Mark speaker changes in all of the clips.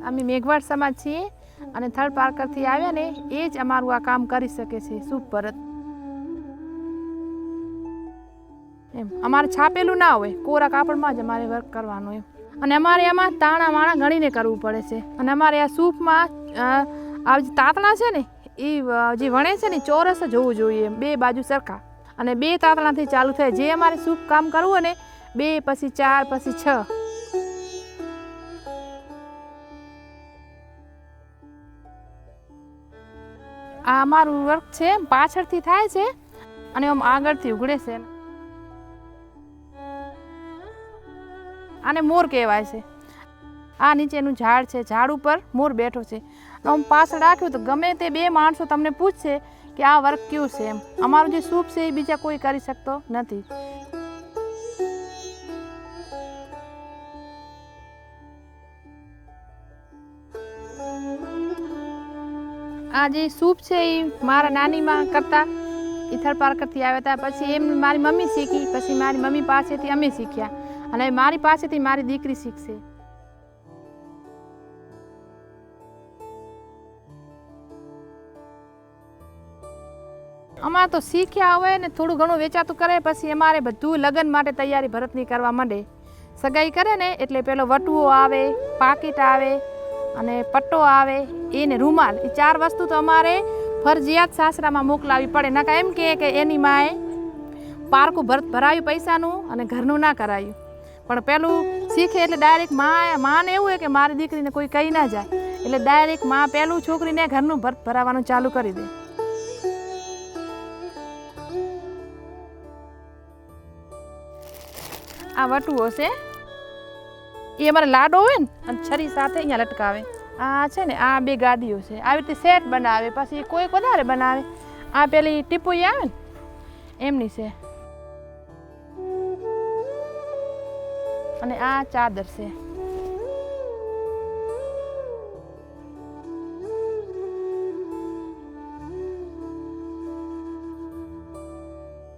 Speaker 1: અમે મેઘવાડ સમાજ છીએ અને થર્ડ પાર્કરથી આવ્યા ને એ જ અમારું આ કામ કરી શકે છે શુભ ભરત એમ અમારે છાપેલું ના હોય કોરા કાપડમાં જ અમારે વર્ક કરવાનું એમ અને અમારે એમાં તાણા માણા ગણીને કરવું પડે છે અને અમારે આ સૂપમાં આ જે તાતણા છે ને એ જે વણે છે ને ચોરસ જ હોવું જોઈએ બે બાજુ સરખા અને બે તાતણાથી ચાલુ થાય જે અમારે સૂપ કામ કરવું હોય ને 2 પછી 4 પછી 6 આ અમારું વર્ક છે પાછળથી થાય છે અને આમ આગળથી ઉઘડે છે આને મોર કહેવાય છે આ નીચેનું ઝાડ છે ઝાડ ઉપર મોર બેઠો છે આમ પાછળ રાખ્યું તો ગમે તે બે માણસો તમને પૂછશે કે આ વર્ક કયું છે એમ અમારું જે સૂપ છે એ બીજા કોઈ કરી શકતો નથી આ જે સૂપ છે એ મારા નાનીમાં કરતા એ થર્ડ પાર્કરથી આવ્યા હતા પછી એમ મારી મમ્મી શીખી પછી મારી મમ્મી પાસેથી અમે શીખ્યા અને મારી પાસેથી મારી દીકરી શીખશે અમારે તો શીખ્યા હોય ને થોડું ઘણું વેચાતું કરે પછી અમારે બધું લગ્ન માટે તૈયારી ભરતની કરવા માંડે સગાઈ કરે ને એટલે પેલો વટવો આવે પાકીટ આવે અને પટ્ટો આવે એને રૂમાલ એ 4 વસ્તુ તો અમારે ફરજિયાત સાસરામાં મોકલાવી પડે નકા એમ કે એની માએ પારકું ભરત ભરાયું પૈસાનું અને ઘરનું ના કરાયું પણ પેલું શીખે એટલે ડાયરેક્ટ માને એવું હોય કે મારી દીકરીને કોઈ કહી ના જાય એટલે ડાયરેક્ટ માં પેલું છોકરીને ઘરનું ભરત ભરાવાનું ચાલુ કરી દે આ વટુઓ છે એ અમારે લાડો હોય ને અને છરી સાથે અહીંયા લટકાવે આ છે ને આ 2 ગાદીઓ છે આવી રીતે સેટ બનાવે પછી કોઈ વધારે બનાવે આ પેલી ટીપોઈ આવે ને એમની છે અને આ ચાદર છે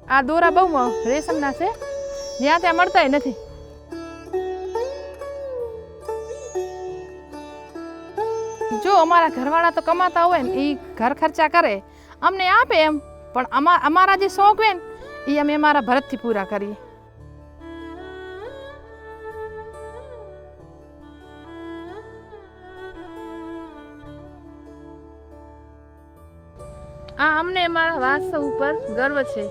Speaker 1: આ દોરા બહુ રેશમના છે જ્યાં ત્યાં મળતા નથી જો અમારા ઘરવાળા તો કમાતા હોય ને એ ઘર ખર્ચા કરે અમને આપે એમ પણ અમારા જે શોખ હોય ને એ અમે અમારા ભરતથી પૂરા કરીએ આ અમને અમારા વાસ્તવ ઉપર ગર્વ છે